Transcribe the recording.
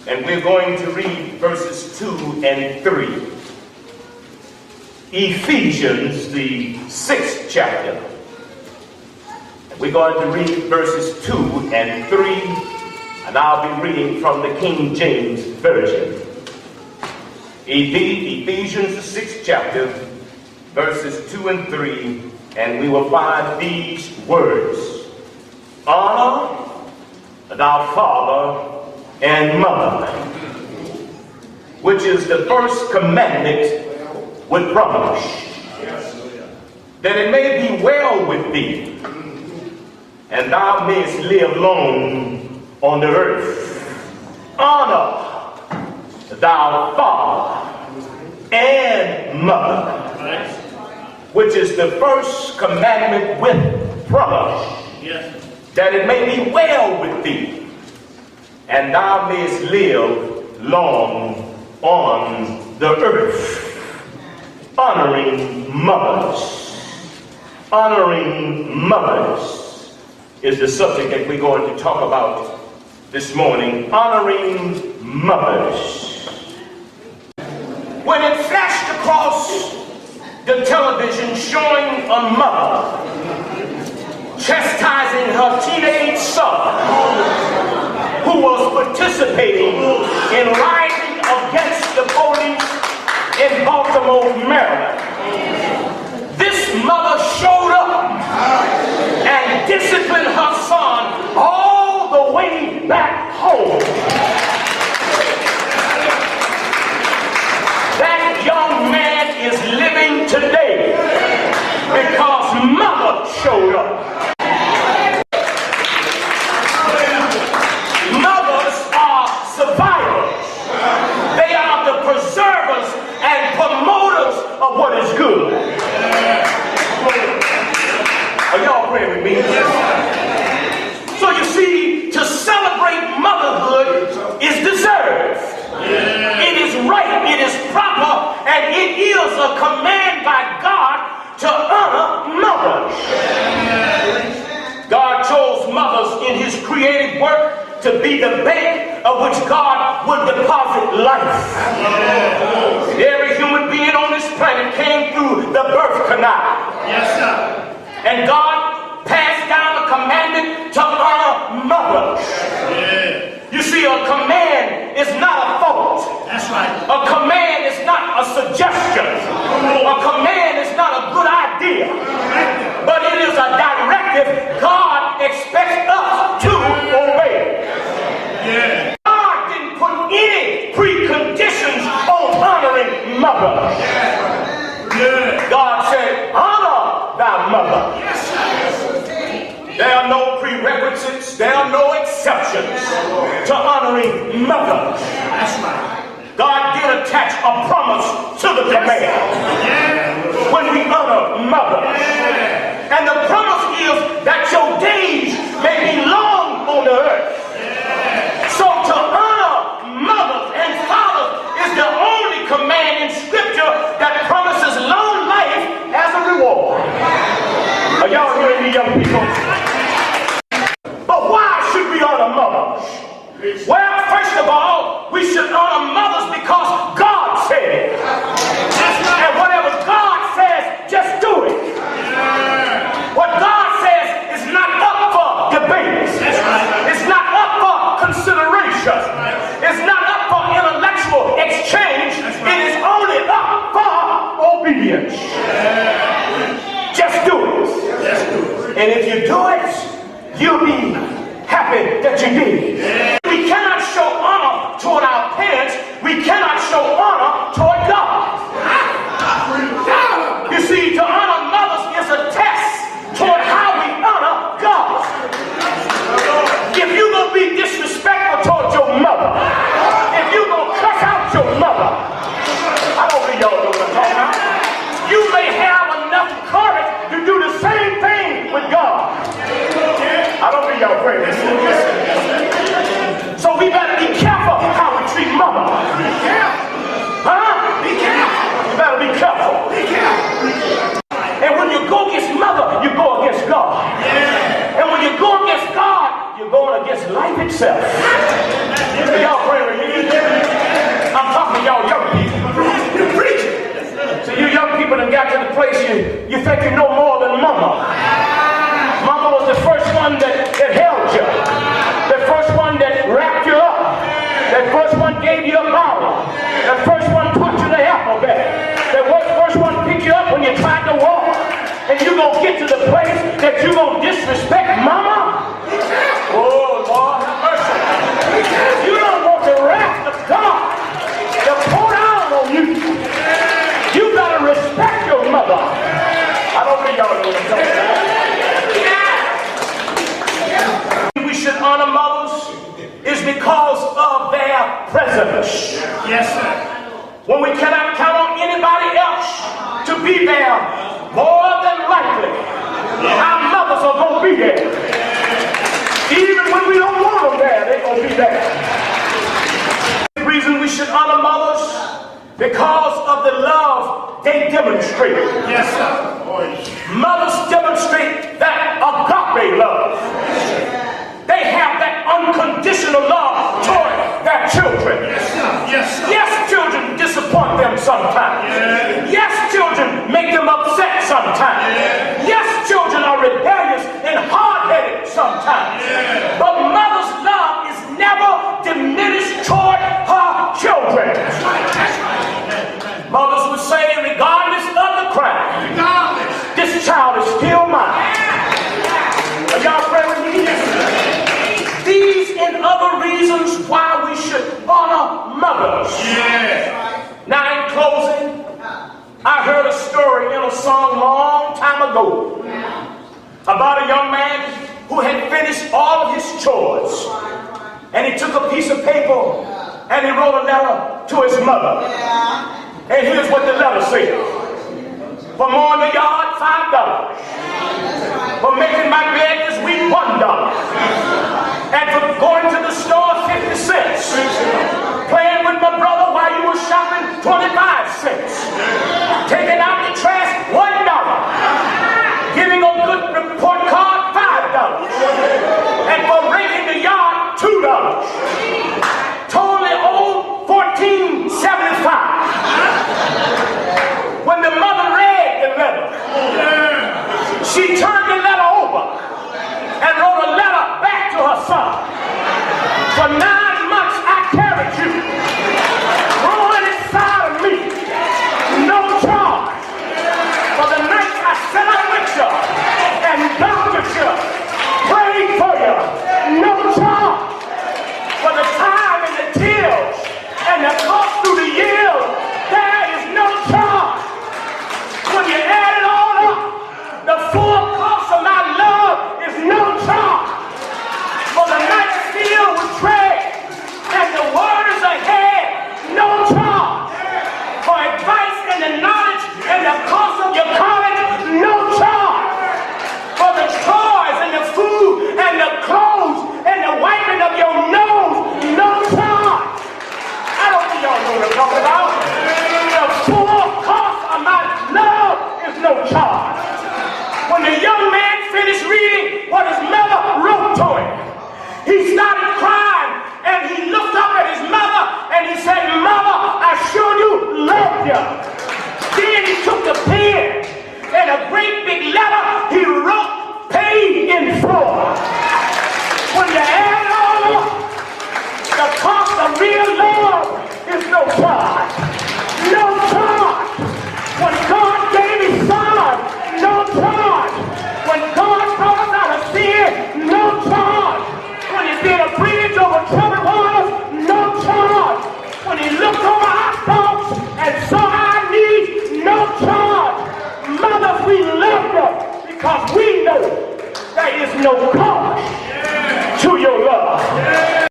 And we're going to read verses 2 and 3. Ephesians, the 6th chapter. We're going to read verses 2 and 3, and I'll be reading from the King James Version. Ephesians, the 6th chapter, verses 2 and 3, and we will find these words. Honor thy father and mother, which is the first commandment with promise, that it may be well with thee, and thou mayest live long on the earth. Honor thy father and mother, which is the first commandment with promise, that it may be well with thee, and thou mayest live long on the earth. Honoring mothers. Honoring mothers is the subject that we're going to talk about this morning. Honoring mothers. When it flashed across the television showing a mother chastising her teenage son who was participating in rioting against the police in Baltimore, Maryland, this mother showed up and disciplined her son all the way back home. That young man is living today because mother showed up. Mothers are survivors. They are the preservers and promoters of what is good. Are y'all praying with me? So you see, to celebrate motherhood is deserved. It is right, it is proper, and it is a command by God to honor mothers. God chose mothers in his creative work to be the bank of which God would deposit life. Every human being on this planet came through the birth canal. Yes, sir. And God passed down a commandment to honor mothers. Yeah. You see, a command is not a thought. That's right. A command is not a suggestion. A command is not a good idea. But it is a directive God expects us to obey. Yeah. God didn't put any preconditions on honoring mother. Yeah. God said, honor thy mother. Yes. There are no prerequisites, there are no exceptions to honoring mothers. That's right. God did attach a promise to the command when we honor mothers. And the promise is that your days may be long on the earth. So to honor mothers and fathers is the only command in Scripture that promises long life as a reward. Are y'all hearing me, young people? But why should we honor mothers? Well, first of all, we should honor mothers because God said it. And whatever God says, just do it. What God says is not up for debate. It's not up for consideration. It's not up for intellectual exchange. It is only up for obedience. Just do it. And if you do it, you'll be happy that you did. We cannot show honor toward our parents. We cannot show honor toward God. You see, to honor mothers is a test toward how we honor God. If you're going to be disrespectful toward your mother, if you're going to cuss out your mother, I don't think y'all know what I'm talking about. You may have enough courage to do the same thing with God. I don't think y'all pray this. going to get to the place that you're going to disrespect mama? Oh, Lord have mercy. You don't want the wrath of God to pour down on you. You got to respect your mother. I don't think y'all know what I'm talking about. We should honor mothers is because of their presence. Yes, sir. When we cannot count on anybody else to be there, more than likely, our mothers are going to be there. Even when we don't want them there, they're going to be there. The reason we should honor mothers, because of the love they demonstrate. Yes, sir. Mothers demonstrate that agape love. They have that unconditional love toward their children. Yes, sir. Yes, sir. Yes, children disappoint them sometimes. Yeah. Yes, children make them upset sometimes. Yeah. Yes, children are rebellious and hard-headed sometimes. Yeah. But mother's love is never diminished toward her children. That's right. Mothers would say, regardless of the crime, this child is still mine. Are y'all pray with me? These and other reasons why we should honor mothers. Yeah. Now in closing, I heard a story in a song long time ago about a young man who had finished all of his chores. And he took a piece of paper and he wrote a letter to his mother. And here's what the letter said. For mowing the yard, $5. For making my bed this week, $1. And for going to the store, 50 cents. Playing with my brother while you were shopping, 25 cents. Taking out the trash, $1. Giving a good report card, $5. And for raking the yard, $2. Totally owed $14.75. When the mother read the letter, she turned the letter over and wrote a letter back to her son. For 9 months I carried you, growing inside of me, no charge. For the nights I sat up with you and doctored you, prayed for you, no charge. For the time and the tears and the cost through the years, there is no charge. When you add it all up, the full cost of my love is no charge. For the night filled with dread and the word is ahead, no charge. For advice and the knowledge and the cost of your college, no charge. For the toys and the food and the clothes and the wiping of your nose, no charge. I don't think y'all know what I'm talking about. The full cost of my love is no charge. When the young man finished reading what his mother wrote to him, he started crying and he looked up at his mother and he said, Mother, I sure do love you. Then he took the pen and a great big letter he wrote, paid in full. When you add it all up, the cost of real love is no charge. No charge. When God gave his son, no charge. When God brought us out of sin, no charge. When he did a bridge over troubled waters, no charge. When he looked over our thoughts and saw our needs, no charge. Mothers, we love you because we know there is no cost